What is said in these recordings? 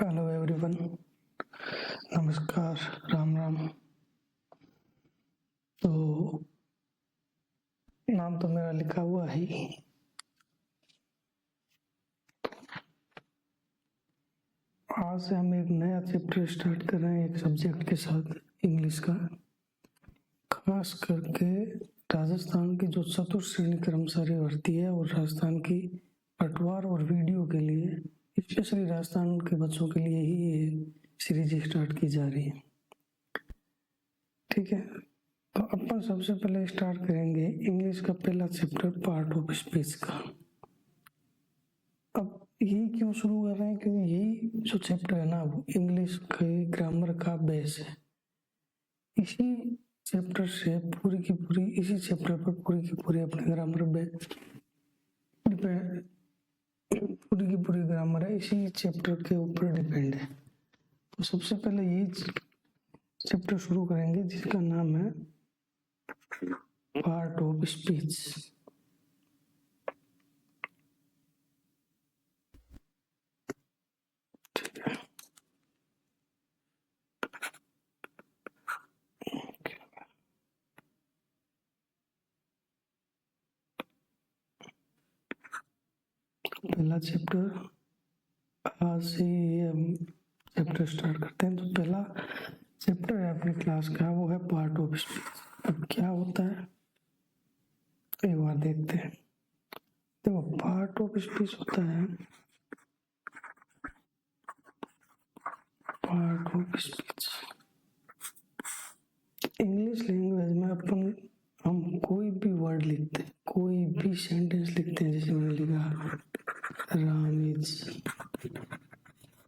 Hello everyone, नमस्कार, राम राम। तो नाम तो मेरा लिखा हुआ है ही। आज से हम एक नया चैप्टर स्टार्ट कर रहे हैं एक सब्जेक्ट के साथ, इंग्लिश का। खास करके राजस्थान की जो चतुर्थ श्रेणी कर्मचारी भर्ती है और राजस्थान की पटवार और वीडियो के लिए, स्पेशली राजस्थान के बच्चों के लिए ही ये सीरीज स्टार्ट की जा रही है। ठीक है, तो अपन सबसे पहले स्टार्ट करेंगे इंग्लिश का पहला चैप्टर, पार्ट ऑफ स्पीच का। अब यही क्यों शुरू कर रहे हैं, क्योंकि यही जो चैप्टर है ना, वो इंग्लिश के ग्रामर का बेस है। इसी चैप्टर से पूरी की पूरी, इसी चैप्टर पर पूरी की पूरी अपने ग्रामर बेस, पूरी की पूरी ग्रामर है इसी चैप्टर के ऊपर डिपेंड है। तो सबसे पहले यही चैप्टर शुरू करेंगे जिसका नाम है पार्ट ऑफ स्पीच। पहला चैप्टर, आज से हम चैप्टर स्टार्ट करते हैं। तो पहला चैप्टर है अपनी क्लास का, वो है पार्ट ऑफ स्पीच। अब क्या होता है एक बार देखते हैं। देखो, पार्ट ऑफ स्पीच होता है, part of speech English language में हम कोई भी वर्ड लिखते हैं, कोई भी सेंटेंस लिखते हैं। जैसे मैंने लिखा राम इज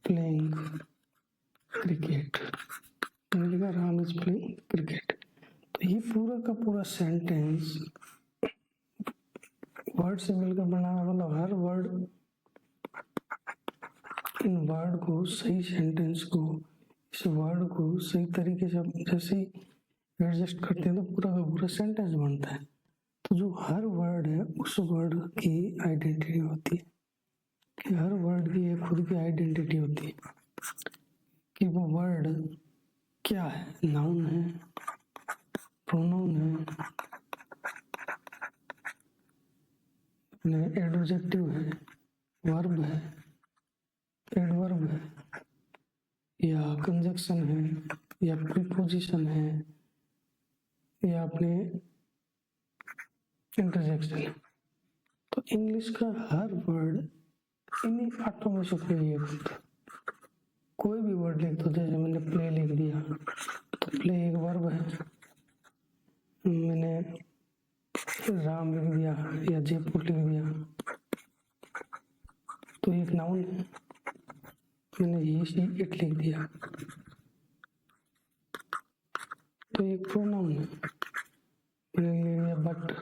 प्लेइंग क्रिकेट, मैंने लिखा राम इज प्लेइंग क्रिकेट। तो ये पूरा का पूरा सेंटेंस वर्ड से मिलकर बना है। मतलब हर वर्ड, इन वर्ड को, सही सेंटेंस को, इस वर्ड को सही तरीके से जैसे एडजस्ट करते हैं तो पूरा का पूरा सेंटेंस बनता है। तो जो हर वर्ड है उस वर्ड की आइडेंटिटी होती है, कि हर वर्ड की एक खुद की आइडेंटिटी होती है कि वो वर्ड क्या है, नाउन है, प्रोनाउन है, एडजेक्टिव है, वर्ब है, एडवर्ब है, या कंजक्शन है, या प्रीपोजिशन है, या अपने इंटरजेक्शन है। तो इंग्लिश का हर वर्ड इन्हीं आठों में से कोई एक होता है। कोई भी वर्ड लिख दो, जैसे मैंने प्ले लिख दिया तो प्ले एक वर्ब है। मैंने राम लिख दिया या जयपुर लिख दिया तो एक नाउन है। मैंने ये इट लिख दिया तो एक प्रोनाउन है। मैंने लिख दिया बट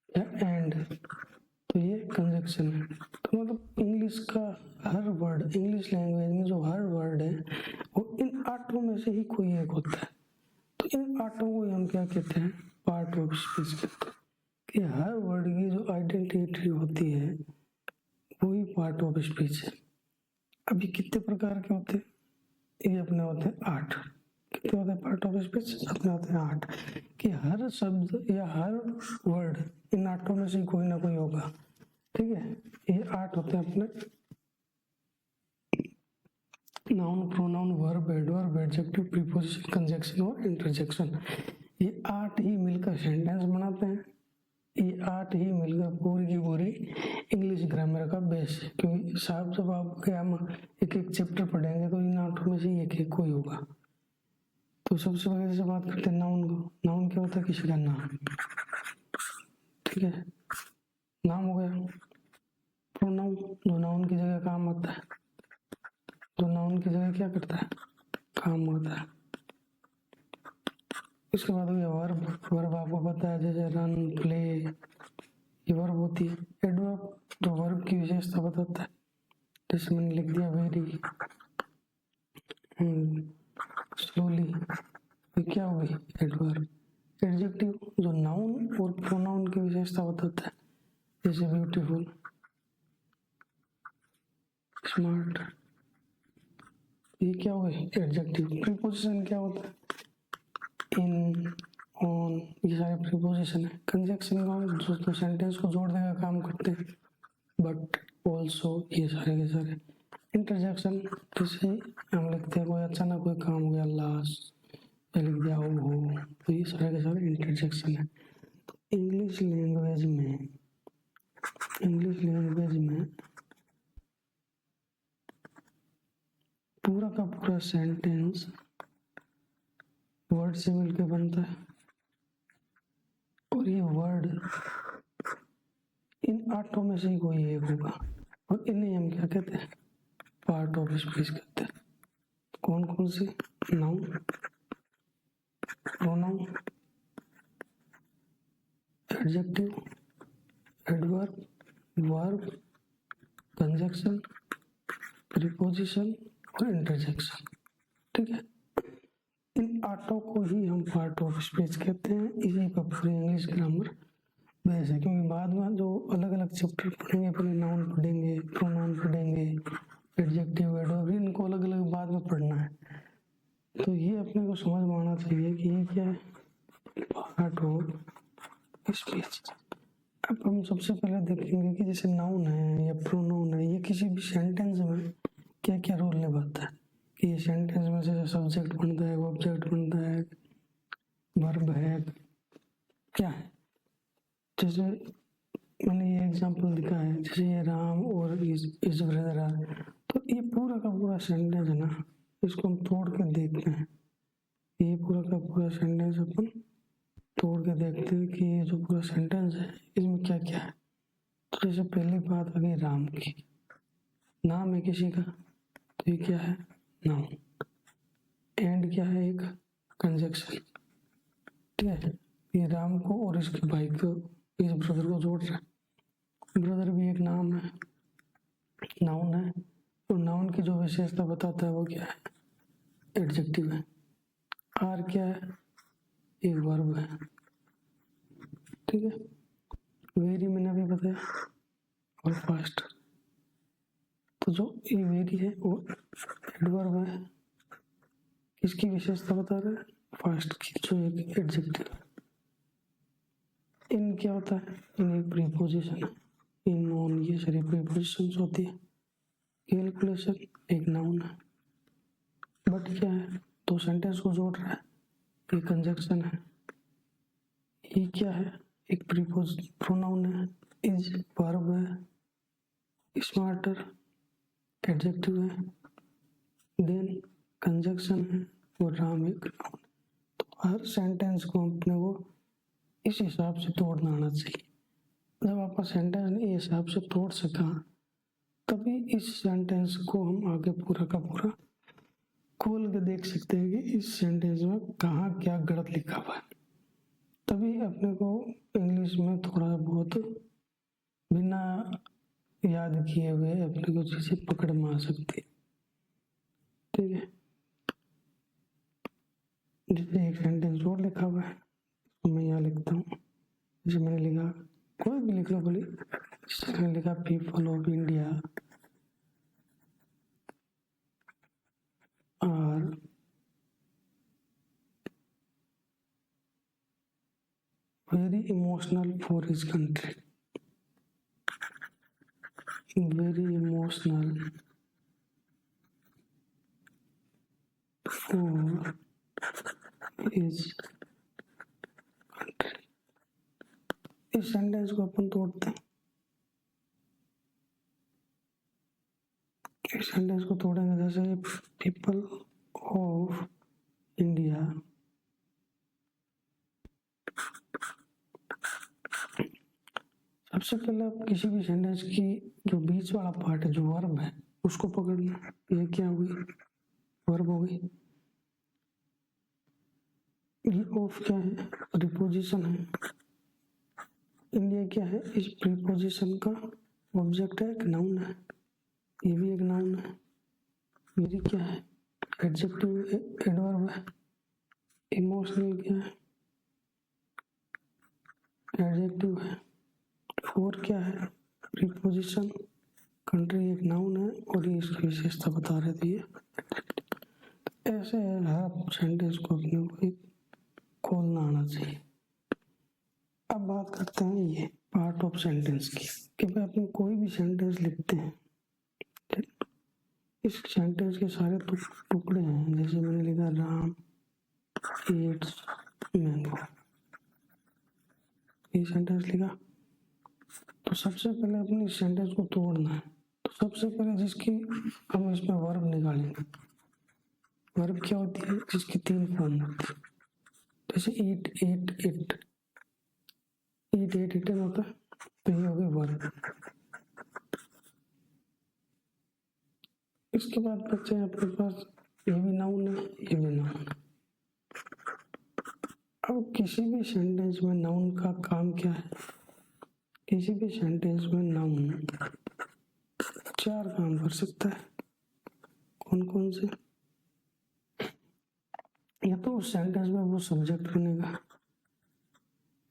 या एंड तो ये कंजक्शन है। तो मतलब इंग्लिश का हर वर्ड, इंग्लिश लैंग्वेज में जो हर वर्ड है वो इन आठों में से ही कोई एक होता है। तो इन आठों को हम क्या कहते हैं, पार्ट ऑफ स्पीच कहते हैं। कि हर वर्ड की जो आइडेंटिटी होती है वही पार्ट ऑफ स्पीच है। अभी कितने प्रकार के होते हैं, ये अपने होते हैं 8। कितने होते हैं पार्ट ऑफ स्पीच? अपने होते हैं 8। कि हर शब्द या हर वर्ड इन आठों में से कोई ना कोई होगा। ठीक है, ये 8 होते हैं अपने, noun, pronoun, verb, adverb, adjective, preposition, conjunction और इंटरजेक्शन। ये 8 ही मिलकर सेंटेंस बनाते हैं। ये 8 ही मिलकर पूरी की पूरी इंग्लिश ग्रामर का बेस है। क्योंकि साहब जब आप हम एक एक चैप्टर पढ़ेंगे तो इन 8 में से एक एक कोई होगा। तो सबसे पहले से बात करते हैं नाउन को। नाउन क्या होता है? किसी का नाम। ठीक है, नाम हो गया। प्रोनाउन जो नाउन की जगह काम आता है, जो नाउन की जगह क्या करता है, काम होता है। इसके बाद हो गया वर्ब। वर्ब आपको पता है, जैसे रन, प्ले, ये वर्ब होती है। एडवर्ब जो वर्ब की विशेषता बताता है, जैसे मैंने लिख दिया वेरी, स्लोली, ये क्या हो गई? एडवर्ब। एडजेक्टिव जो नाउन और प्रोनाउन की विशेषता बताता है, जैसे ब्यूटीफुल, स्मार्ट, ये क्या हो गए एडजेक्टिव। प्रीपोजिशन क्या होता है, इन, ऑन, ये सारे प्रीपोजिशन है। कंजक्शन का जो सेंटेंस को जोड़ने का काम करते हैं, बट, ऑल्सो, ये सारे के सारे। इंटरजेक्शन जैसे हम लिखते हैं कोई अचानक कोई काम हो गया, लास्ट, या लिख दिया हो, तो ये सारे के सारे इंटरजेक्शन है। इंग्लिश लैंग्वेज में पूरा का पूरा सेंटेंस वर्ड से मिलकर बनता है, और ये वर्ड इन 8 में से ही कोई एक होगा, और इन्हें हम क्या कहते हैं, पार्ट ऑफ स्पीच कहते हैं। कौन कौन से, noun, pronoun, adjective, adverb, verb, conjunction, preposition और इंटरजेक्शन। ठीक है, इन 8 को ही हम पार्ट ऑफ स्पीच कहते हैं। इसी पर पूरी इंग्लिश ग्रामर बेस है, क्योंकि बाद में जो अलग अलग चैप्टर पढ़ेंगे, पहले नाउन पढ़ेंगे, प्रोनाउन पढ़ेंगे, एडजेक्टिव, एडवर्ब, इनको अलग अलग बाद में पढ़ना है। तो ये अपने को समझ में आना चाहिए कि ये क्या है, पार्ट ऑफ स्पीच। अब हम सबसे पहले देखेंगे कि जैसे नाउन है या प्रोनाउन है, ये किसी भी सेंटेंस में क्या क्या रोल निभाता है, कि ये सेंटेंस में से सब्जेक्ट बनता है, ऑब्जेक्ट बनता है, वर्ब है, क्या है। जैसे मैंने ये एग्जांपल दिखा है, जैसे ये राम और इस ब्रदर आर, तो ये पूरा का पूरा सेंटेंस है ना, इसको हम तोड़ के देखते हैं। ये पूरा का पूरा सेंटेंस अपन तोड़ के देखते हैं कि ये जो पूरा सेंटेंस है इसमें क्या क्या है। तो जैसे पहली बात आ गई राम की, नाम है किसी का, तो ये क्या है, नाउन। एंड क्या है, एक कंजक्शन। ठीक है, ये राम को और इसके भाई को, इस ब्रदर को जोड़ रहा है। ब्रदर भी एक नाम है, नाउन है, और नाउन की जो विशेषता बताता है वो क्या है, एडजेक्टिव है। आर क्या है, एक वर्ब है। ठीक है, वेरी मैंने अभी बताया, और फास्ट, तो जो ये वेरी है वो एडवर्ब है, किसकी विशेषता बता रहा है, फास्ट की, जो एक एडजेक्टिव है। इन क्या होता है, इन एक प्रीपोजिशन है, इन, ऑन, ये सारी प्रीपोजिशंस होती है। कैलकुलेशन एक नाउन है, बट क्या है, तो सेंटेंस को जोड़ रहा है, ये कंजक्शन है। ये क्या है, एक प्रोनाउन है, इज वर्ब है, स्मार्टर एडजेक्टिव है, देन कंजक्शन है, और राम एक नाउन। तो हर सेंटेंस को अपने को इस हिसाब से तोड़ना आना चाहिए। जब आपका सेंटेंस इस हिसाब से तोड़ सका, तभी इस सेंटेंस को हम आगे पूरा का पूरा खोल के देख सकते हैं कि इस सेंटेंस में कहाँ क्या गलत लिखा हुआ है। तभी अपने को इंग्लिश में थोड़ा बहुत बिना याद किए हुए अपने को चीजें पकड़ में आ सकती है। ठीक है, जैसे एक सेंटेंस और लिखा हुआ है, तो मैं यहाँ लिखता हूँ। जैसे मैंने लिखा, कोई भी लिख लो बोली, जैसे मैंने लिखा people of India are very emotional for his country, very emotional for his country। इस सेंटेंस को अपन तोड़ते हैं, इस सेंटेंस को तोड़ेंगे। जैसे पीपल ऑफ इंडिया सबसे पहले आप किसी भी सेंटेंस की जो बीच वाला पार्ट है, जो वर्ब है, उसको पकड़ना। ये क्या हुई, वर्ब हो गई। ये ऑफ क्या है, प्रीपोजिशन है। इंडिया क्या है, इस प्रीपोजिशन का ऑब्जेक्ट है, एक नाउन है, ये भी एक नाउन है। मेरी क्या है, एडजेक्टिव, एडवर्ब है। इमोशनल क्या है, एडजेक्टिव है। फोर क्या है, प्रीपोजिशन। कंट्री एक नाउन है, और ये इसकी विशेषता बता रहे थे, ये ऐसे हर सेंटेंस को अपने को एक खोलना आना चाहिए। अब बात करते हैं ये पार्ट ऑफ सेंटेंस की, कि भाई अपन कोई भी सेंटेंस लिखते हैं, इस सेंटेंस के सारे टुकड़े हैं। जैसे मैंने लिखा राम ईट्स मैंगो, ये सेंटेंस लिखा, तो सबसे पहले अपने इस सेंटेंस को तोड़ना है। तो सबसे पहले जिसकी हम इसमें वर्ब निकालेंगे। वर्ब क्या होती है? जिसकी 3 फॉर्म होती है। जैसे eat ate eat, eat ate eaten होता है, तो ये हो गई वर्ब। इसके बाद बच्चे आपके पास ये भी नाउन है, ये भी नाउन है। अब किसी भी सेंटेंस में नाउन का काम क्या है? किसी भी सेंटेंस में नाउन 4 काम कर सकता है। कौन कौन से? या तो उस सेंटेंस में वो सब्जेक्ट बनेगा,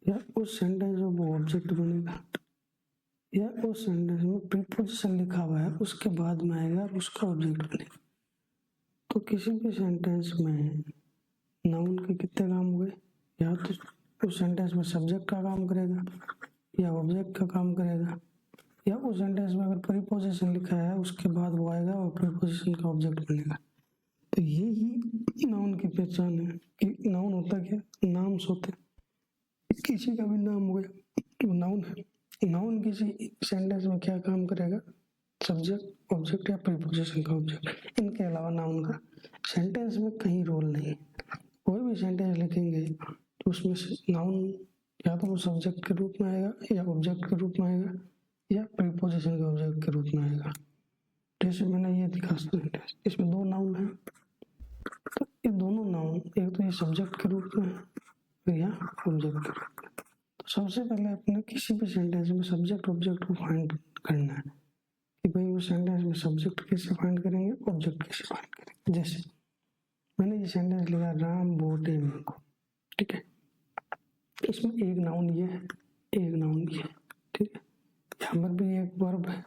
या उस सेंटेंस में वो ऑब्जेक्ट बनेगा, या उस सेंटेंस में प्रीपोजिशन लिखा हुआ है उसके बाद में आएगा और उसका ऑब्जेक्ट बनेगा। तो किसी भी सेंटेंस में नाउन के कितने काम हुए? या तो उस सेंटेंस में सब्जेक्ट का काम करेगा, या ऑब्जेक्ट का काम करेगा, या उस सेंटेंस में अगर प्रीपोजिशन लिखा है उसके बाद वो आएगा और प्रीपोजिशन का ऑब्जेक्ट बनेगा। तो ये ही नाउन की पहचान है कि नाउन होता क्या? नाम्स होते। किसी का भी नाम हो गया वो नाउन है। नाउन किसी सेंटेंस में क्या काम करेगा? सब्जेक्ट, ऑब्जेक्ट या प्रीपोजिशन का ऑब्जेक्ट। इनके अलावा नाउन का सेंटेंस में कहीं रोल नहीं है। कोई भी सेंटेंस लिखेंगे तो उसमें नाउन या तो वो सब्जेक्ट के रूप में आएगा, या ऑब्जेक्ट के रूप में आएगा, या प्रीपोजिशन के ऑब्जेक्ट के रूप में आएगा। जैसे मैंने ये दिखा सेंटेंस, इसमें 2 नाउन है, तो ये दोनों नाउन, एक तो ये सब्जेक्ट के रूप में है या ऑब्जेक्ट के रूप में। तो सबसे पहले अपने किसी भी सेंटेंस में सब्जेक्ट ऑब्जेक्ट को फाइंड करना है कि भाई वो सेंटेंस में सब्जेक्ट कैसे फाइंड करेंगे, ऑब्जेक्ट कैसे फाइंड करेंगे। जैसे मैंने ये सेंटेंस लिखा राम बोट ए मैंगो, ठीक है, इसमें एक नाउन ये है, एक नाउन ये है, ठीक है। यहाँ पर भी एक वर्ब है,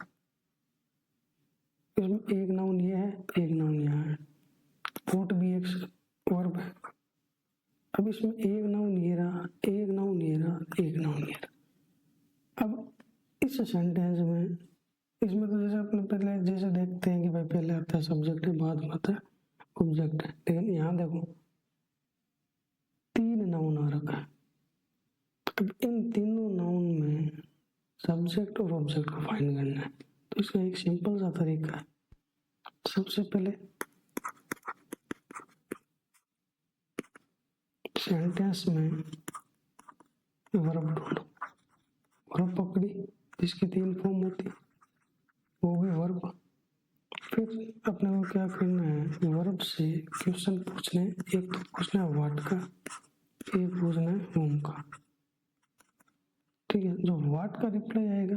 इसमें एक नाउन ये है, एक नाउन यहाँ है। बोट भी एक वर्ब है। अब इसमें एक नाउन ये रहा, एक नाउन ये रहा, एक नाउन ये रहा। अब इस सेंटेंस में, इसमें तो जैसे अपने पहले जैसे देखते हैं कि भाई पहले आता है सब्जेक्ट है, बाद में आता है ऑब्जेक्ट है, लेकिन यहाँ देखो 3 नाउन आ रखा है। अब इन तीनों नाउन में सब्जेक्ट और ऑब्जेक्ट को फाइंड करना है। तो इसका एक सिंपल सा तरीका है। सबसे पहले सेंटेंस में वर्ब ढूंढो, वर्ब पकड़ी जिसकी 3 फॉर्म होती है, वो भी वर्ब। फिर अपने को क्या करना है? वर्ब से क्वेश्चन पूछने, एक तो पूछना है व्हाट का, एक पूछना है होम का, ठीक है। जो व्हाट का रिप्लाई आएगा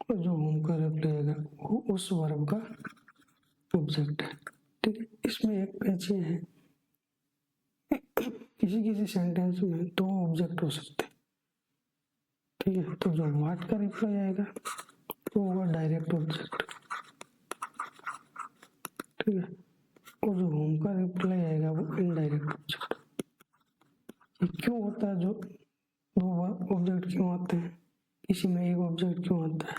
और जो होम का रिप्लाई आएगा वो उस वर्ब का ऑब्जेक्ट है, ठीक है। इसमें एक पेच ये है, किसी किसी सेंटेंस में 2 ऑब्जेक्ट हो सकते हैं, ठीक है। तो जो व्हाट का रिप्लाई आएगा वो होगा डायरेक्ट ऑब्जेक्ट, ठीक है, और जो होम का रिप्लाई आएगा वो इनडायरेक्ट ऑब्जेक्ट। ये क्यों होता है? जो 2 ऑब्जेक्ट क्यों आते हैं, किसी में एक ऑब्जेक्ट क्यों आता है,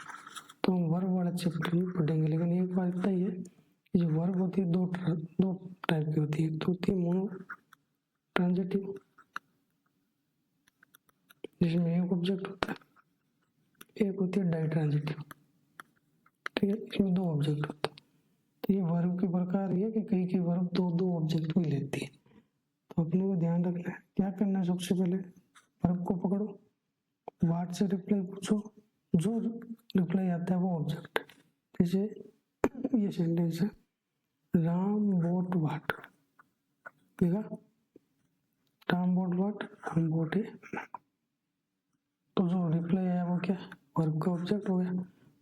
तो हम वर्ब वाला चैप्टर में पढ़ेंगे। लेकिन एक बात इतना ही है कि जो वर्ब होती है 2 टाइप की होती है। एक तो होती है मोनो ट्रांजिटिव, जिसमें एक ऑब्जेक्ट होता है, एक होती है डाई ट्रांजिटिव, ठीक है, इसमें 2 ऑब्जेक्ट होते हैं। तो ये वर्ब के प्रकार ये कि कई वर्ब 2 ऑब्जेक्ट भी लेती है। तो अपने को ध्यान रखना है, क्या करना है? सबसे पहले वर्ब को पकड़ो, व्हाट से रिप्लाई पूछो, जो रिप्लाई आता है वो ऑब्जेक्ट। जैसे ये सेंटेंस है राम बोट व्हाट, देखा, Ram bought what, Ram bought a, तो जो रिप्लाई आया वो क्या? वर्ब का ऑब्जेक्ट हो गया।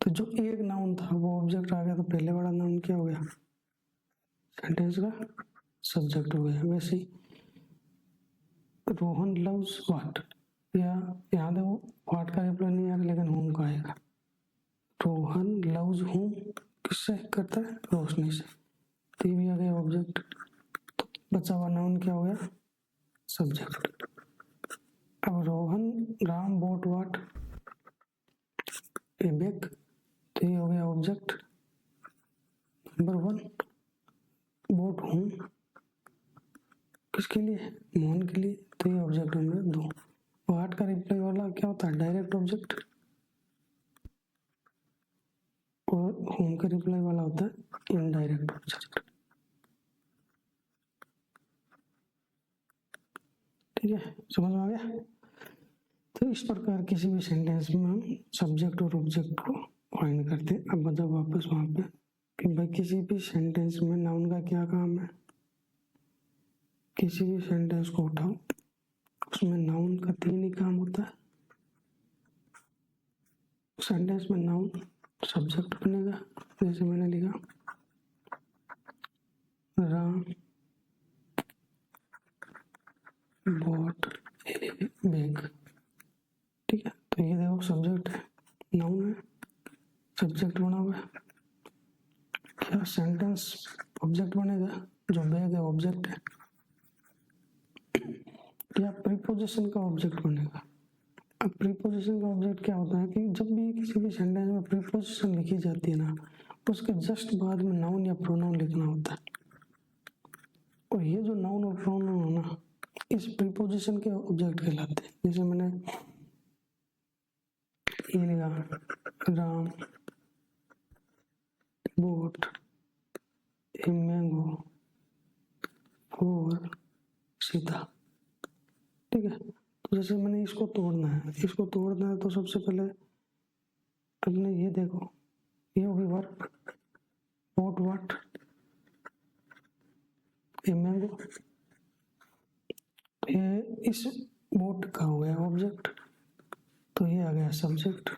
तो जो एक नाउन था वो ऑब्जेक्ट आ गया, तो पहले वाला नाउन क्या हो गया? सेंटेंस का सब्जेक्ट हो गया। वैसे रोहन लव्स व्हाट, या यहाँ देखो व्हाट का रिप्लाई नहीं आ रहा लेकिन होम का आएगा। रोहन लव्स होम किससे करता है? रोशनी से। तो ये भी आ गया ऑब्जेक्ट। तो बचा हुआ नाउन क्या हो गया? सब्जेक्ट। अब Rohan Ram bought what a bag, तो ये हो गया ऑब्जेक्ट नंबर 1। बोट हूँ किसके लिए? मोहन के लिए, तो ये ऑब्जेक्ट नंबर 2। वाट का रिप्लाई वाला क्या होता है? Direct object. और होम का रिप्लाई वाला होता है इनडायरेक्ट ऑब्जेक्ट। ठीक है, समझ में आ गया? तो इस प्रकार किसी भी सेंटेंस में हम सब्जेक्ट और ऑब्जेक्ट को फाइंड करते हैं। अब बताओ वापस वहां पे कि भाई किसी भी सेंटेंस में नाउन का क्या काम है। किसी भी सेंटेंस को उठाओ, उसमें नाउन का 3 ही काम होता है। सेंटेंस में नाउन सब्जेक्ट बनेगा, जैसे मैंने लिखा राम बॉट ए बैग। ठीक है, तो ये देखो सब्जेक्ट है, नाउन है, सब्जेक्ट बना हुआ है। क्या सेंटेंस ऑब्जेक्ट बनेगा? जो बैग है ऑब्जेक्ट है, या प्रीपोजिशन का ऑब्जेक्ट बनेगा? अब प्रीपोजिशन का ऑब्जेक्ट क्या होता है कि जब भी किसी भी सेंटेंस में प्रीपोजिशन लिखी जाती है ना, उसके जस्ट बाद में नाउन या प्रोनाउन लिखना होता है। और ये जो नाउन और प्रोनाउन है ना, इस प्रीपोजिशन के ऑब्जेक्ट कहलाते हैं। जैसे मैंने ये लिखा राम बोट ए मैंगो और सीता। ठीक है, तो जैसे मैंने इसको तोड़ना है, तो सबसे पहले अपने ये देखो, ये होगी verb, bought what a mango. ये इस बोट का हो गया ऑब्जेक्ट, तो ये आ गया सब्जेक्ट।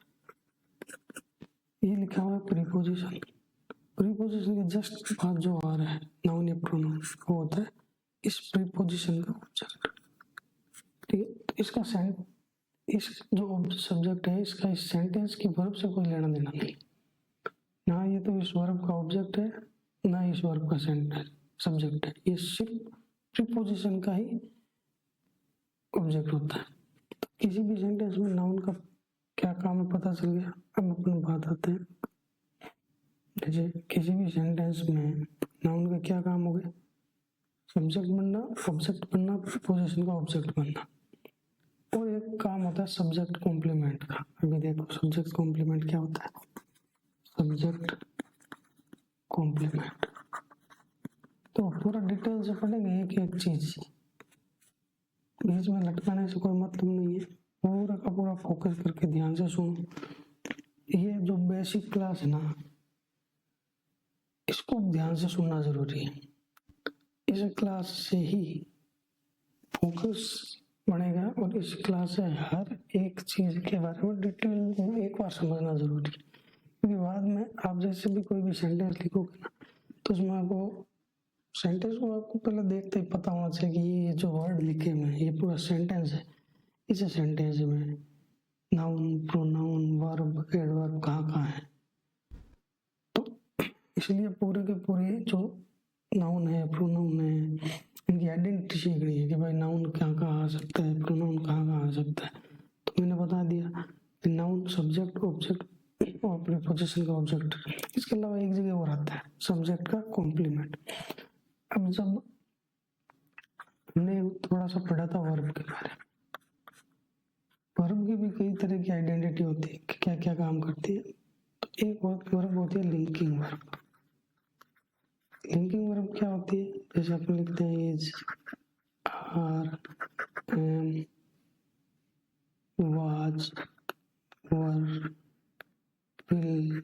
ये लिखा हुआ है प्रीपोजिशन। प्रीपोजिशन के जस्ट बाद जो आ रहा है नाउन या प्रोनाउन, वो होता है इस प्रीपोजिशन का ऑब्जेक्ट। ठीक है, तो इसका इस जो सब्जेक्ट है, इसका इस सेंटेंस की वर्ब से कोई लेना देना नहीं। ना ये तो इस वर्ब का ऑब्जेक्ट है, ना इस वर्ब का सेंटेंस सब्जेक्ट है। ये सिर्फ प्रीपोजिशन का ही ऑब्जेक्ट होता है। तो किसी भी सेंटेंस में नाउन का क्या काम है पता चल गया। अब अपन बात आते हैं, जैसे किसी भी सेंटेंस में नाउन का क्या काम हो गया? सब्जेक्ट बनना, ऑब्जेक्ट बनना, प्रीपोजिशन का ऑब्जेक्ट बनना। और एक काम होता है सब्जेक्ट कॉम्प्लीमेंट का। अभी देखो सब्जेक्ट कॉम्प्लीमेंट क्या होता है। सब्जेक्ट कॉम्प्लीमेंट तो पूरा डिटेल से पढ़ेंगे, एक एक चीज, बीच में लटकाने से कोई मतलब नहीं है। पूरा का पूरा फोकस करके ध्यान से सुनो। ये जो बेसिक क्लास है ना, इसको ध्यान से सुनना जरूरी है। इस क्लास से ही फोकस बढ़ेगा और इस क्लास से हर एक चीज के बारे में डिटेल में एक बार समझना जरूरी है। क्योंकि बाद में आप जैसे भी कोई भी सेंटेंस लिखोगे ना, तो उसमें आपको सेंटेंस को आपको पहले देखते ही पता होना चाहिए कि ये जो वर्ड लिखे हुए हैं ये पूरा सेंटेंस है। इस सेंटेंस में नाउन, प्रोनाउन, वर्ब, एडवर्ब कहाँ कहाँ है। तो इसलिए पूरे के पूरे जो नाउन है, प्रोनाउन है, इनकी आइडेंटिटी सीख रही है कि भाई नाउन कहाँ कहाँ आ सकता है, प्रोनाउन कहाँ कहाँ आ सकता है। तो मैंने बता दिया कि नाउन सब्जेक्ट, ऑब्जेक्ट और प्रीपोजिशन का ऑब्जेक्ट। इसके अलावा एक जगह और आता है सब्जेक्ट का कॉम्प्लीमेंट। अब जब हमने थोड़ा सा पढ़ा था वर्ब के बारे में, वर्ब की भी कई तरह की आइडेंटिटी होती है कि क्या क्या काम करती है। तो एक वर्ब होती है लिंकिंग वर्ब। लिंकिंग वर्ब क्या होती है? जैसे अपन लिखते हैं is, are, am, was, were, will,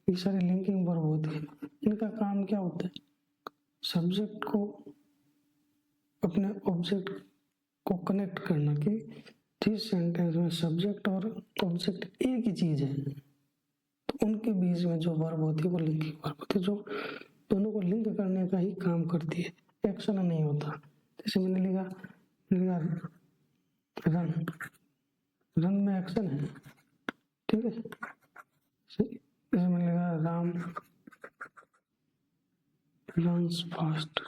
ये सारी लिंकिंग वर्ब होती है। इनका काम क्या होता है? सब्जेक्ट को अपने ऑब्जेक्ट को कनेक्ट करना कि जिस सेंटेंस में सब्जेक्ट और ऑब्जेक्ट एक ही चीज है, तो उनके बीच में जो वर्ब होती है वो लिंकिंग वर्ब होती है, जो दोनों को लिंक करने का ही काम करती है, एक्शन नहीं होता। जैसे मैंने लिखा रन, रन में एक्शन है। ठीक है, जैसे मैंने लिखा राम runs fast,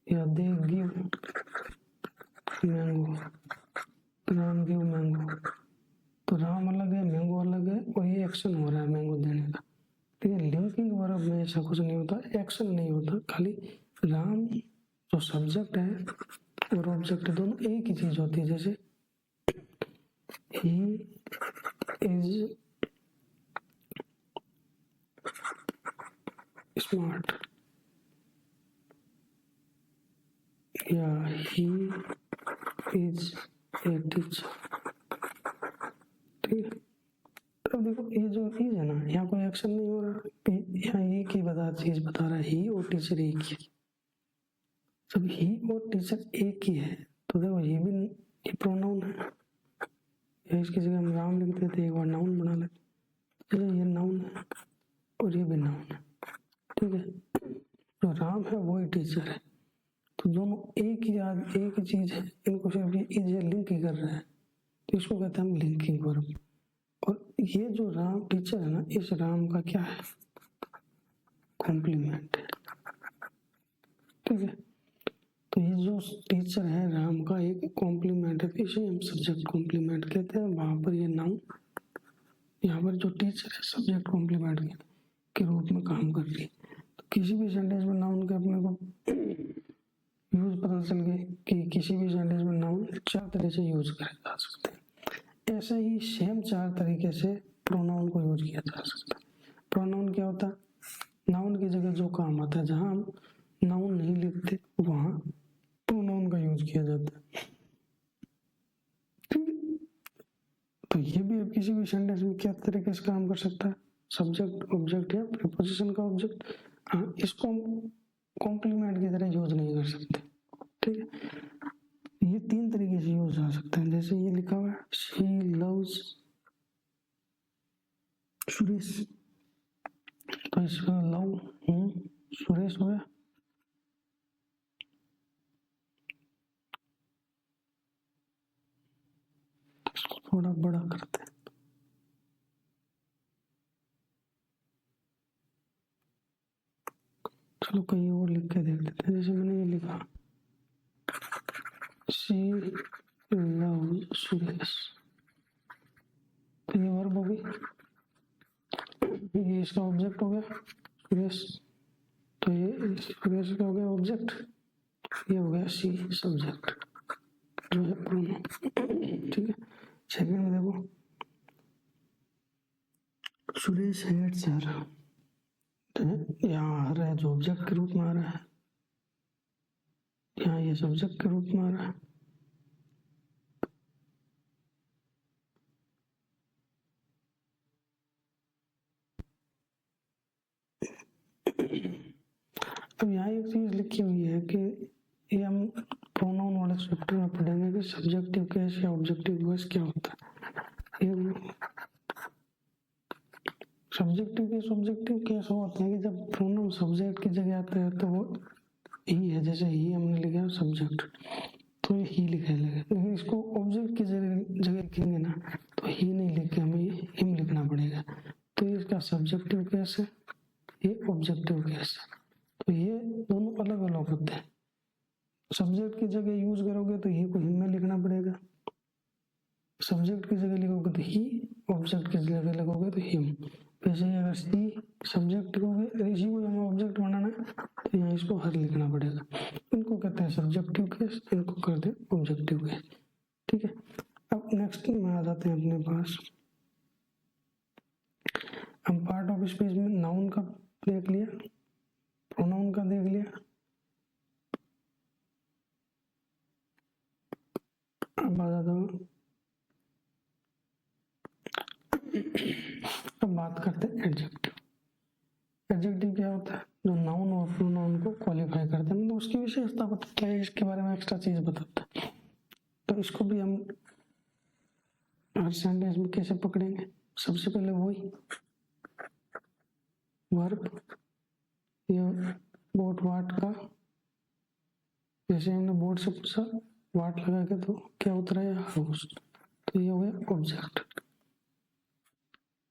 या they give mango, Ram give mango. तो राम अलग है, मैंगो अलग है, और ये एक्शन हो रहा है मैंगो देने का। ठीक है, लिंकिंग वर्ब में ऐसा कुछ नहीं होता, एक्शन नहीं होता, खाली राम जो सब्जेक्ट है और ऑब्जेक्ट दोनों एक ही चीज होती है। जैसे ही इज स्मार्ट, या ही इज ए टीचर। ठीक है, अब देखो ये जो इज है ना, यहाँ कोई एक्शन नहीं हो रहा, यहाँ एक ही चीज बता रहा है, ही और टीचर एक ही। जब ही और टीचर एक ही है तो देखो ये भी ये प्रोनाउन है, या इसकी जगह हम राम लिख देते, एक बार नाउन बना लेते, ये नाउन है और ये भी नाउन है। ठीक है, जो राम है वही टीचर है, तो दोनों एक ही चीज है, इनको सिर्फ ये इज लिंक ही कर रहा है, तो इसको कहते हैं हम लिंकिंग वर्ब। और ये जो राम टीचर है ना, इस राम का क्या है, कॉम्प्लीमेंट है। ठीक है, तो ये जो टीचर है राम का एक कॉम्प्लीमेंट है, इसे हम सब्जेक्ट कॉम्प्लीमेंट कहते हैं। वहां पर ये नाउन, यहाँ पर जो टीचर है सब्जेक्ट कॉम्प्लीमेंट के रूप में काम कर रही है। तो किसी भी सेंटेंस में नाउन के अपने को यूज पता चल गए कि किसी भी सेंटेंस में नाउन 4 तरह से यूज करे जा सकते हैं। ऐसे ही सेम 4 तरीके से प्रोनाउन को यूज किया जा सकता है। प्रोनाउन क्या होता है, नाउन की जगह जो काम आता है, जहां हम नाउन नहीं लिखते वहां प्रोनाउन का यूज किया जाता है। ठीक है, तो ये भी अब किसी भी सेंटेंस में क्या तरीके से काम कर सकता है, सब्जेक्ट ऑब्जेक्ट या प्रीपोजिशन का ऑब्जेक्ट। हाँ, इसको कॉम्प्लीमेंट की तरह यूज नहीं कर सकते। ठीक है, ये 3 तरीके से यूज आ सकता है। जैसे ये लिखा हुआ है, शी लव्स सुरेश, तो इसमें लव हूँ सुरेश हो गया। इसको थोड़ा बड़ा करते हैं, चलो कहीं और लिख के देख लेते हैं। जैसे मैंने ये लिखा, शी लव्स सुरेश, तो ये वर्ब हो गई, ये इसका ऑब्जेक्ट हो गया सुरेश, तो ये सुरेश का हो गया ऑब्जेक्ट, ये हो गया शी सब्जेक्ट जो है प्रोनाउन। ठीक है, सेकंड में देखो, सुरेश हेट्स हर, यहाँ हर है जो ऑब्जेक्ट के रूप में आ रहा है, यहाँ ये सब्जेक्ट के रूप में आ रहा है। अब यहाँ एक चीज लिखी हुई है कि ये हम प्रोनाउन वाले चैप्टर में पढ़ेंगे कि सब्जेक्टिव केस या ऑब्जेक्टिव केस क्या होता है। ये सब्जेक्टिव केस होता है कि जब प्रोनाउन सब्जेक्ट की जगह आता है तो वो ही है। जैसे ही हमने लिखा सब्जेक्ट तो ये ही लिखा है, लेकिन इसको ऑब्जेक्ट की जगह लिखेंगे ना तो ही नहीं लिख के हमें हिम लिखना पड़ेगा, तो इसका सब्जेक्टिव केस है, ये ऑब्जेक्टिव केस है। तो ये दोनों अलग अलग होते हैं। सब्जेक्ट की जगह यूज करोगे तो ये को हिम में लिखना पड़ेगा, सब्जेक्ट की जगह लिखोगे तो ही, ऑब्जेक्ट की जगह लिखोगे तो हिम। वैसे ही अगर सी सब्जेक्ट को इसी को हमें ऑब्जेक्ट बनाना है तो यहाँ इसको हर लिखना पड़ेगा। इनको कहते हैं सब्जेक्टिव केस, इनको कहते हैं ऑब्जेक्टिव केस। ठीक है, अब नेक्स्ट में आ जाते हैं अपने पास। हम पार्ट ऑफ स्पीच में नाउन का देख लिया, प्रोनाउन का देख लिया, अब आ जाता हूँ, अब बात करते हैं एडजेक्टिव। एडजेक्टिव क्या होता है, जो नाउन और प्रोनाउन को क्वालिफाई करता है, मतलब उसकी विशेषता बताता है, इसके बारे में एक्स्ट्रा चीज बताता है। तो इसको भी हम हर सेंटेंस में कैसे पकड़ेंगे, सबसे पहले वही वर्ब या बोट वाट का, जैसे हमने बोट से पूछा वाट लगा के तो क्या उतरा है हाउस, तो ये हो गया ऑब्जेक्ट,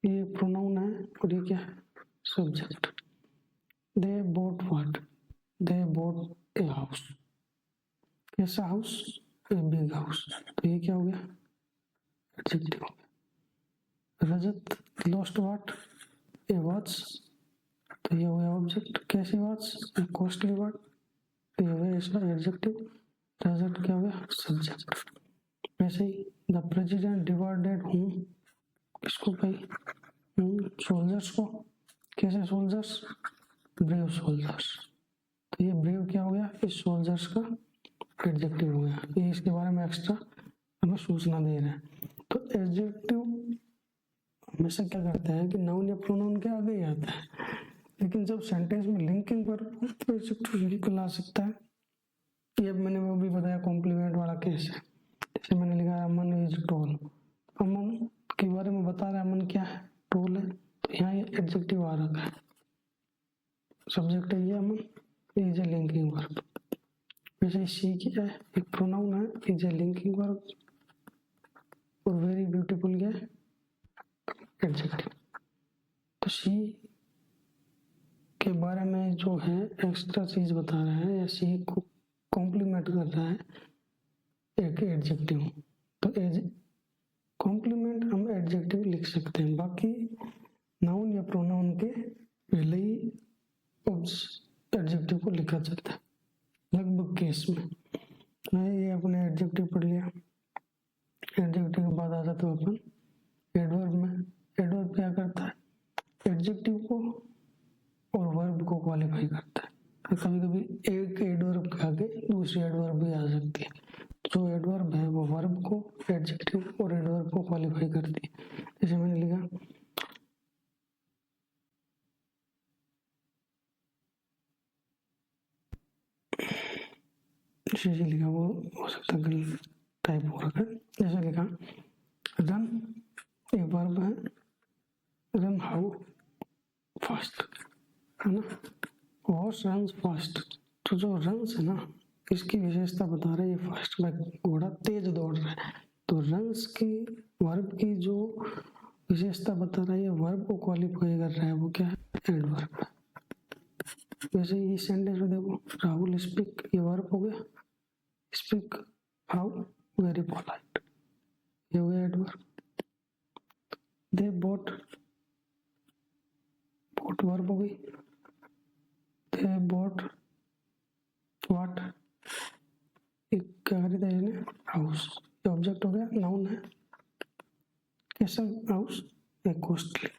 ये प्रोनाउन है और ये क्या है subject. They both what, they both a house, कैसा हाउस, ए बिग हाउस, तो ये क्या हो गया, एडजेक्टिव हो गया। रजत लॉस्ट व्हाट, ए वॉच, तो ये हो गया ऑब्जेक्ट, कैसी वॉच, ए कॉस्टली वॉच, तो ये हो गया इसका एडजेक्टिव। रजत क्या हो गया, सब्जेक्ट। वैसे ही द प्रेसिडेंट डिवाइडेड हूँ, किसको भाई, सोल्जर्स को, कैसे सोल्जर्स, ब्रेव सोल्जर्स, तो ये ब्रेव क्या हो गया, इस सोल्जर्स का एडजेक्टिव हो गया। ये इसके बारे में एक्स्ट्रा हमें सूचना दे रहे हैं। तो एडजेक्टिव हमेशा क्या करता है कि नाउन या प्रोनाउन के आगे ही आता है, लेकिन जब सेंटेंस में लिंकिंग पर तो एडजेक्टिव भी ला सकता है। ये मैंने वो भी बताया कॉम्प्लीमेंट वाला केस है। जैसे मैंने लिखा अमन इज टॉल, अमन के बारे में बता रहा है, अमन क्या है, टॉल है, तो यहाँ ये एडजेक्टिव आ रखा है, सब्जेक्ट है ये अमन, इज ए लिंकिंग वर्ब। वैसे शी क्या है, एक प्रोनाउन है, इज ए लिंकिंग वर्ब, और वेरी ब्यूटीफुल क्या है, एडजेक्टिव। तो शी के बारे में जो है एक्स्ट्रा चीज बता रहा है या शी को कॉम्प्लीमेंट कर रहा है एक एडजेक्टिव, तो एज कॉम्प्लीमेंट हम एडजेक्टिव लिख सकते हैं। बाकी नाउन या प्रोनाउन के पहले ही एडजेक्टिव को लिखा जाता है लगभग केस में। ये अपने एडजेक्टिव पढ़ लिया। एडजेक्टिव के बाद आ जाता है अपन एडवर्ब में। एडवर्ब क्या करता है, एडजेक्टिव को और वर्ब को क्वालिफाई करता है। कभी कभी एक एडवर्ब के आगे दूसरी एडवर्ब भी आ सकती है, जो एडवर्ब है वो वर्ब को, एडजेक्टिव और एडवर्ब को क्वालिफाई करती है। जैसे मैंने लिखा जैसे लिखा वो हो सकता है टाइप हो रखा है। जैसे लिखा रन, एक वर्ब है, रन हाउ फास्ट, है ना, हॉर्स रन्स फास्ट, तो जो रन्स है ना इसकी विशेषता बता रहा है ये फास्ट, घोड़ा तेज दौड़ रहा है। तो रन्स की वर्ब की जो विशेषता बता रहा है ये वर्ब को क्वालिफाई कर रहा है, वो क्या है, एडवर्ब। वैसे इस सेंटेंस में देखो राहुल स्पीक, ये वर्ब हो गया, स्पीक हाउ वेरी पोलाइट, ये हो गया adverb. They both, boat verb हो गई, दे बोट व्हाट, एक क्या खरीदा इसने, हाउस, ये ऑब्जेक्ट हो गया, नाउन है, कैसा हाउस, एक कॉस्टली,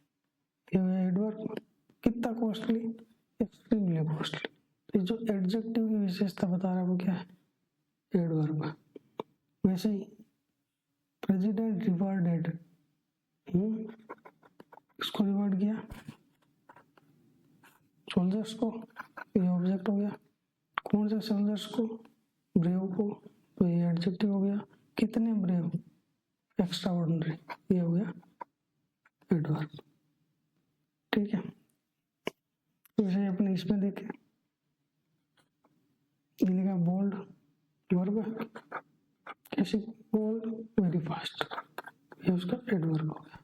ये हो गया एडवर्ब, कितना कॉस्टली, एक्सट्रीमली कॉस्टली। तो जो एडजेक्टिव की विशेषता बता रहा है वो क्या है, एडवर्ब। वैसे ही प्रेसिडेंट रिवार्डेड, इसको रिवार्ड किया, सोल्जर्स को, ये ऑब्जेक्ट हो गया, कौन से सोल्जर्स को, ब्रेव को, तो ये एडजेक्टिव हो गया, कितने ब्रेव, एक्स्ट्रा ऑर्डिनरी, ये हो गया एडवर्ब। ठीक है, वैसे अपने इसमें देखें, ये लिखा बोल्ड वर्ब, कैसे बोल्ड, वेरी फास्ट, ये उसका एडवर्ब हो गया।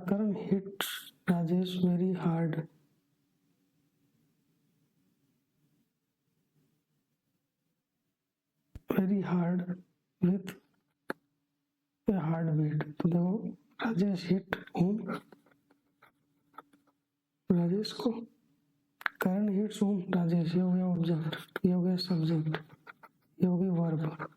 Karan hit Rajesh very hard, very hard with a hard beat, तो देखो राजेश हिट होम, राजेश को, करण हिट्स होम राजेश, ये हो गया ऑब्जेक्ट, ये हो गया सब्जेक्ट, ये हो गई वर्ब।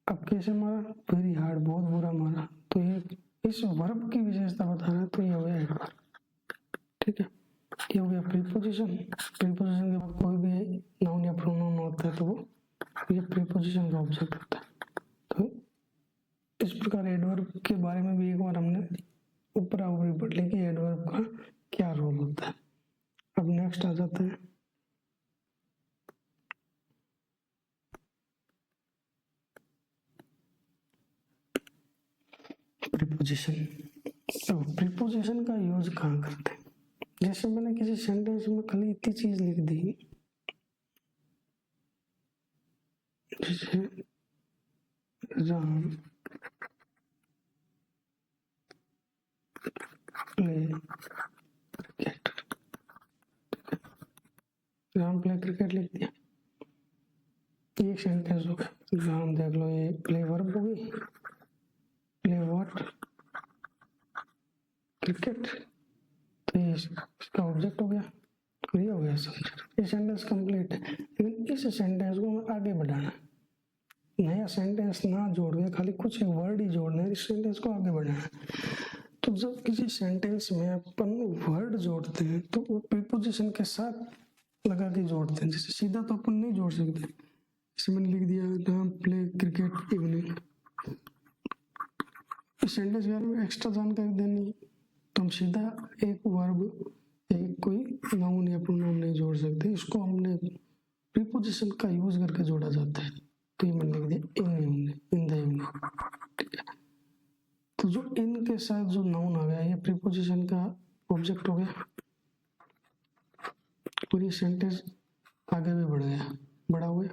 अब कैसे मारा, वेरी हार्ड, बहुत बुरा मारा, तो ये इस वर्ब की विशेषता बता रहा है, तो ये हो गया एडवर्ब। ठीक है, ये हो गया प्रीपोजिशन। प्रीपोजिशन के बाद कोई भी नाउन या प्रोनाउन होता है तो वो ये प्रीपोजिशन का ऑब्जेक्ट होता है। तो इस प्रकार एडवर्ब के बारे में भी एक बार हमने ऊपर ऊपरी पढ़ लिया कि एडवर्ब का क्या रोल होता है। अब नेक्स्ट आ जाता है प्रीपोजिशन। तो प्रीपोजिशन का यूज कहाँ करते हैं, जैसे मैंने किसी सेंटेंस में खाली इतनी चीज लिख दी, जैसे Ram play cricket, Ram play cricket लिख दिया, ये एक सेंटेंस हो गया। राम देख लो, ये प्ले वर्ब हो गई, प्ले व्हाट क्रिकेट, तो ये इसका ऑब्जेक्ट हो गया, और ये हो गया सब्जेक्ट। ये सेंटेंस कंप्लीट है। लेकिन इस सेंटेंस को हमें आगे बढ़ाना, नया सेंटेंस ना जोड़ के खाली कुछ एक वर्ड ही जोड़ना है, इस सेंटेंस को आगे बढ़ाना। तो जब किसी सेंटेंस में अपन वर्ड जोड़ते हैं तो वो प्रीपोजिशन के साथ लगा के जोड़ते हैं, जैसे सीधा तो अपन नहीं जोड़ सकते। जैसे मैंने लिख दिया राम प्ले क्रिकेट इवनिंग, इस सेंटेंस के बारे में एक्स्ट्रा जानकारी देनी है तो हम सीधा एक वर्ब, एक कोई नाउन या प्रोनाउन नहीं जोड़ सकते, इसको हमने प्रीपोजिशन का यूज करके जोड़ा जाता है। तो ये मैंने लिख दिया इन द इवनिंग, ठीक है। तो जो इन के साथ जो नाउन आ गया ये प्रीपोजिशन का ऑब्जेक्ट हो गया, और ये सेंटेंस आगे भी बढ़ गया, बड़ा हो गया।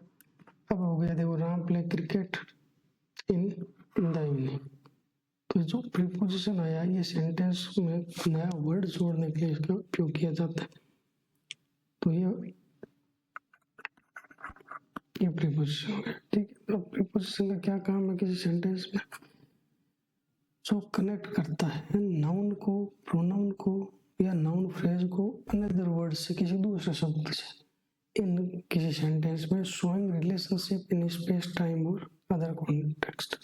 अब हो गया देखो Ram play cricket in the evening, तो जो प्रीपोजिशन आया ये सेंटेंस में नया वर्ड जोड़ने के लिए इसका उपयोग किया जाता है। तो ये प्रीपोजिशन हो गया, ठीक है। अब प्रीपोजिशन का क्या काम है किसी सेंटेंस में, जो कनेक्ट करता है नाउन को, प्रोनाउन को या नाउन फ्रेज को अनदर वर्ड से, किसी दूसरे शब्द से, इन किसी सेंटेंस में, showing relationship in space time और अदर कॉन्टेक्स्ट,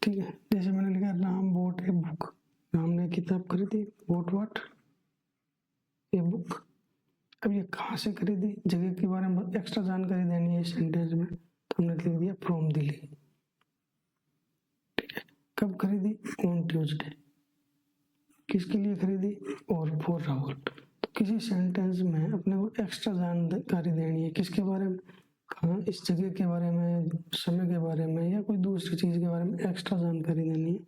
ठीक है। जैसे मैंने लिखा Ram bot a book, Ram ने किताब खरीदी, बॉट व्हाट ए बुक। अब ये कहाँ से खरीदी, जगह के बारे में एक्स्ट्रा जानकारी देनी है सेंटेंस में, तो हमने लिख दिया फ्रॉम दिल्ली, ठीक है। कब खरीदी, ऑन ट्यूजडे, किसके लिए खरीदी, और फॉर राहुल। तो किसी सेंटेंस में अपने को एक्स्ट्रा जानकारी देनी है, किसके बारे में, कहाँ, इस जगह के बारे में, समय के बारे में, या कोई दूसरी चीज के बारे में एक्स्ट्रा जानकारी देनी है,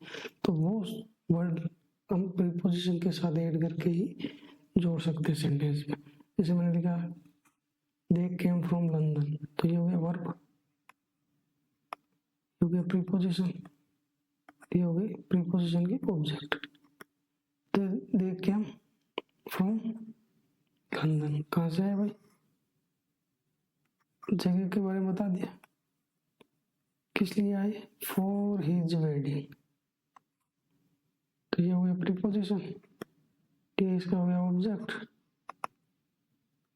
तो वो वर्ड हम प्रीपोजिशन के साथ ऐड करके ही जोड़ सकते हैं सेंटेंस में। जैसे मैंने लिखा दे केम फ्रॉम लंदन, तो ये हो गया वर्ब, हो गया प्रीपोजिशन, ये हो गई प्रीपोजिशन की object. They came from London, कहाँ से आए भाई, जगह के बारे में बता दिया, किस लिए आए, फॉर हिज वेडिंग, तो ये हो गया प्रीपोजिशन, ये इसका हो गया ऑब्जेक्ट,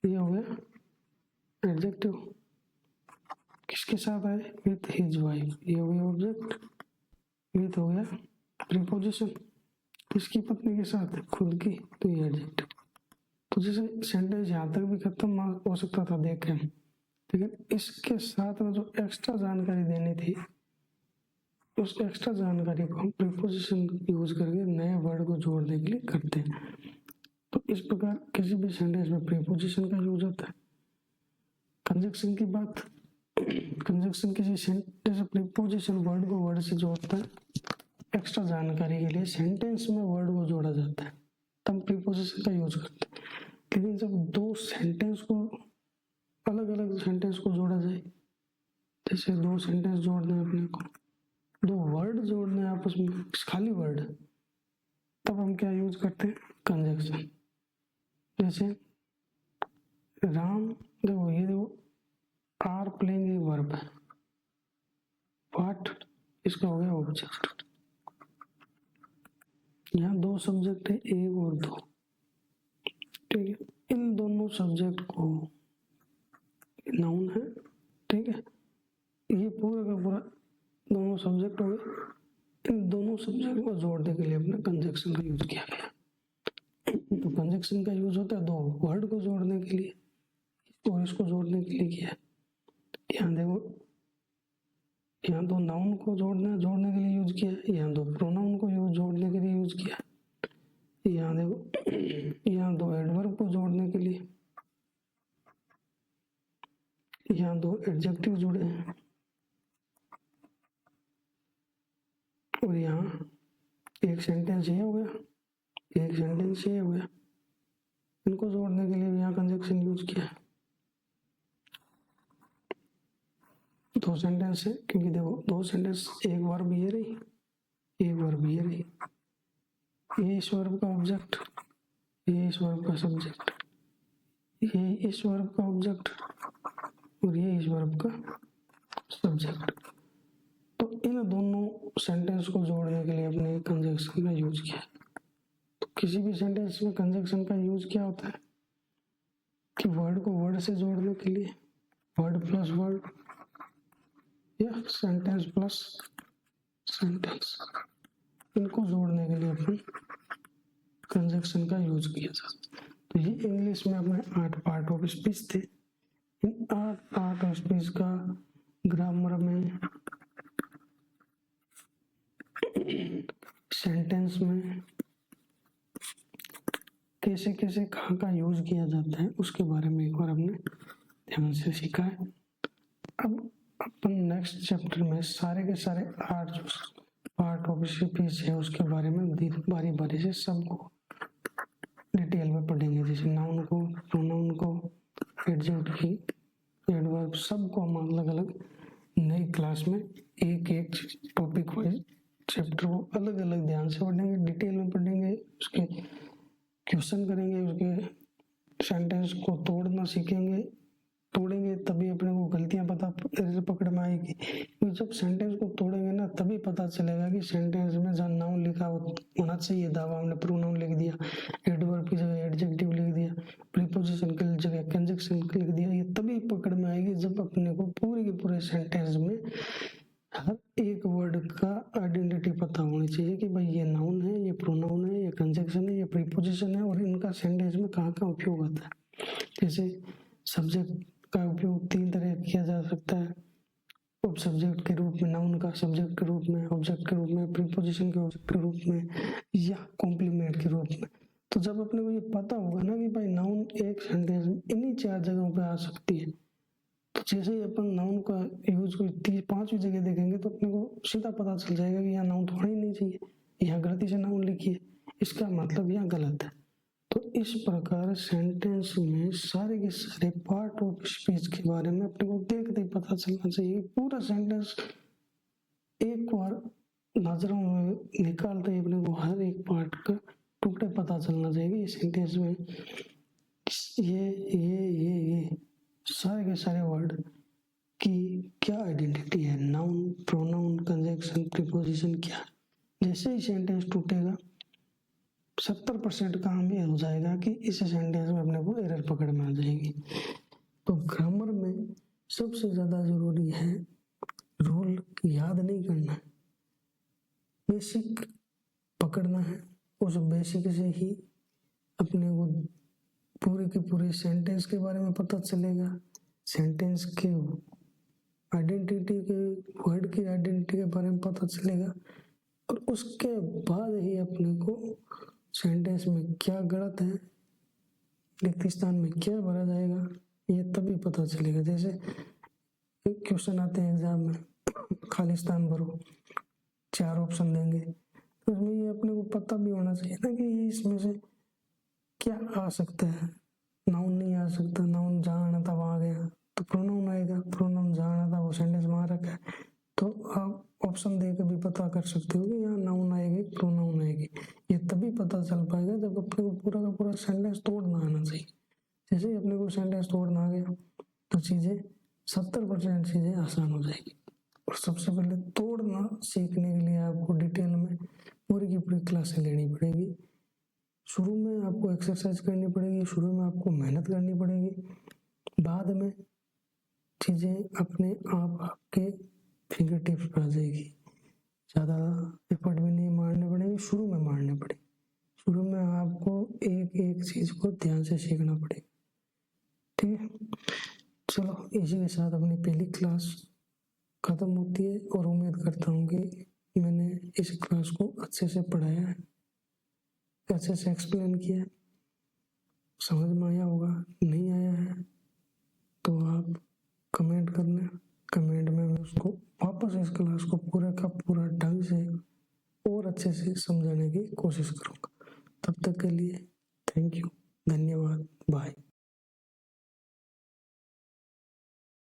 ये हो गया एडजेक्टिव, किसके साथ आए, विथ हिज वाइफ, ये हो गया ऑब्जेक्ट, विथ हो गया प्रीपोजिशन, किसकी पत्नी के साथ, खुद की, तो ये एडजेक्टिव। तो जैसे सेंटेंस यहाँ तक भी खत्म हो सकता था देखें, लेकिन इसके साथ में जो एक्स्ट्रा जानकारी देनी थी, उस एक्स्ट्रा जानकारी को हम प्रीपोजिशन यूज करके नए वर्ड को जोड़ने के लिए करते हैं। तो इस प्रकार किसी भी सेंटेंस में प्रीपोजिशन का यूज होता है। कंजक्शन की बात, कंजक्शन किसी सेंटेंस प्रीपोजिशन वर्ड को वर्ड से जोड़ता है, एक्स्ट्रा जानकारी के लिए सेंटेंस में वर्ड को जोड़ा जाता है, तब प्रीपोजिशन का यूज करते हैं। लेकिन जब दो सेंटेंस को, अलग अलग सेंटेंस को जोड़ा जाए, जैसे दो सेंटेंस जोड़ने हैं अपने को, दो वर्ड जोड़ने हैं आपस में, खाली वर्ड, तब हम क्या यूज करते हैं, कंजक्शन। जैसे राम, देखो ये देखो आर प्लेइंग ये वर्ब है, व्हाट इसका हो गया ऑब्जेक्ट, यहाँ दो सब्जेक्ट है, एक और दो, ठीक है। इन दोनों सब्जेक्ट को, नाउन है, ठीक है, ये पूरा का पूरा दोनों सब्जेक्ट हो गए, इन दोनों सब्जेक्ट को जोड़ने के लिए अपने कंजक्शन का यूज किया गया। तो कंजक्शन का यूज होता है दो वर्ड को जोड़ने के लिए, और इसको जोड़ने के लिए किया। यहाँ देखो, यहाँ दो नाउन को जोड़ने के लिए यूज किया, यहाँ दो प्रोनाउन को जोड़ने के लिए यूज किया, यहाँ देखो यहाँ दो एडवर्ब को जोड़ने के लिए, यहाँ दो एडजेक्टिव जुड़े हैं, और यहाँ एक सेंटेंस ये हो गया, एक सेंटेंस ये हो गया, इनको जोड़ने के लिए यहाँ कंजक्शन यूज किया। दो सेंटेंस है, क्योंकि देखो दो सेंटेंस, एक वर्ब ये रही, एक वर्ब ये रही, ये इस वर्ब का ऑब्जेक्ट, ये इस वर्ब का सब्जेक्ट, ये इस वर्ब का ऑब्जेक्ट और ये इस वर्ब का सब्जेक्ट। तो इन दोनों सेंटेंस को जोड़ने के लिए अपने कंजक्शन का यूज किया। तो किसी भी सेंटेंस में कंजक्शन का यूज क्या होता है कि वर्ड को वर्ड से जोड़ने के लिए वर्ड प्लस वर्ड या सेंटेंस प्लस सेंटेंस, इनको जोड़ने के लिए अपन कंजक्शन का यूज किया जाता है। तो ये इंग्लिश में अपने 8 पार्ट ऑफ स्पीच थे। इन 8 पार्ट ऑफ स्पीच का ग्रामर में, सेंटेंस में कैसे कैसे कहाँ का यूज किया जाता है उसके बारे में एक बार हमने ध्यान से सीखा है। अब अपन नेक्स्ट चैप्टर में सारे के सारे 8 जो पार्ट ऑफ स्पीच है उसके बारे में बारी बारी से सबको डिटेल में पढ़ेंगे, जैसे नाउन को, प्रोनाउन को, एडजेक्टिव, एडवर्ब, सबको हम अलग अलग नई क्लास में एक एक टॉपिक वाइज चैप्टर को अलग अलग ध्यान से पढ़ेंगे, डिटेल में पढ़ेंगे, उसके क्वेश्चन करेंगे, उसके सेंटेंस को तोड़ना सीखेंगे, तोड़ेंगे तभी अपने को गलतियां पकड़ में आएगी। क्योंकि जब सेंटेंस को तोड़ेंगे ना तभी पता चलेगा कि सेंटेंस में जहाँ नाउन लिखा होना चाहिए दावा हमने प्रोनाउन लिख दिया, एडवर्ब की जगह एडजेक्टिव लिख दिया, प्रीपोजिशन की जगह कंजक्शन लिख दिया, ये तभी पकड़ में आएगी जब अपने को पूरे के पूरे सेंटेंस में हर एक वर्ड का आइडेंटिटी पता होनी चाहिए कि भाई ये नाउन है, ये प्रोनाउन है, ये कंजक्शन है, ये प्रीपोजिशन है और इनका सेंटेंस में कहाँ कहाँ उपयोग होता है। जैसे सब्जेक्ट का उपयोग 3 तरह किया जा सकता है, उप सब्जेक्ट के रूप में, नाउन का सब्जेक्ट के रूप में, ऑब्जेक्ट के रूप में, प्रीपोजिशन के ऑब्जेक्ट के रूप में या कॉम्प्लीमेंट के रूप में। तो जब अपने को ये पता होगा ना कि भाई नाउन एक सेंटेंस में इन्हीं 4 जगहों पे आ सकती है, तो जैसे ही अपन नाउन का यूज कोई 5वीं जगह देखेंगे तो अपने को सीधा पता चल जाएगा कि यहाँ नाउन तो होना ही नहीं चाहिए, यहाँ गलती से नाउन लिखी है, इसका मतलब यहाँ गलत है। तो इस प्रकार सेंटेंस में सारे के सारे पार्ट ऑफ स्पीच के बारे में अपने को देखते ही पता चलना चाहिए। पूरा सेंटेंस एक बार नजरों में निकालते ही अपने को हर एक पार्ट का टुकड़े पता चलना चाहिए। इस सेंटेंस में ये सारे के सारे वर्ड की क्या आइडेंटिटी है, नाउन, प्रोनाउन, कंजक्शन, प्रीपोजिशन क्या। जैसे ही सेंटेंस टूटेगा 70% काम ये हो जाएगा कि इस सेंटेंस में अपने को एरर पकड़ में आ जाएगी। तो ग्रामर में सबसे ज्यादा जरूरी है रूल याद नहीं करना है, बेसिक पकड़ना है। उस बेसिक से ही अपने को पूरे के पूरे सेंटेंस के बारे में पता चलेगा, सेंटेंस के आइडेंटिटी के, वर्ड की आइडेंटिटी के बारे में पता चलेगा और उसके बाद ही अपने को सेंटेंस में क्या गलत है, रिक्त स्थान में क्या भरा जाएगा, ये तभी पता चलेगा। जैसे एक क्वेश्चन आते हैं एग्जाम में, खाली स्थान भरो, 4 ऑप्शन देंगे, तो उसमें ये अपने को पता भी होना चाहिए ना कि ये इसमें से क्या आ सकता है। नाउन नहीं आ सकता, नाउन जहाँ आना था वहाँ आ गया, तो प्रोनाउन आएगा, प्रोनाउन जहाँ आना था वो सेंटेंस में आ रखा है, तो आप ऑप्शन देकर भी पता कर सकते हो कि यहाँ नाउन आएगी, प्रोनाउन आएगी। ये तभी पता चल पाएगा जब अपने को पूरा का पूरा सेंटेंस तोड़ना आना चाहिए। जैसे ही अपने को सेंटेंस तोड़ना आ गया तो चीजें 70% चीजें आसान हो जाएगी। और सबसे पहले तोड़ना सीखने के लिए आपको डिटेल में पूरी की पूरी क्लासें लेनी पड़ेगी। शुरू में आपको एक्सरसाइज करनी पड़ेगी, शुरू में आपको मेहनत करनी पड़ेगी, बाद में चीजें अपने आप आपके फिंगर टिप्स पे आ जाएगी। ज़्यादा एफर्ट भी नहीं मारने पड़ेगी, शुरू में मारने पड़ेगी। शुरू में आपको एक एक चीज को ध्यान से सीखना पड़ेगा। ठीक है, चलो इसी के साथ अपनी पहली क्लास खत्म होती है और उम्मीद करता हूँ कि मैंने इस क्लास को अच्छे से पढ़ाया है, अच्छे से एक्सप्लेन किया, समझ में आया होगा। नहीं आया है तो आप कमेंट करना, कमेंट में मैं उसको वापस इस क्लास को पूरा का पूरा ढंग से और अच्छे से समझाने की कोशिश करूँगा। तब तक के लिए थैंक यू, धन्यवाद, बाय।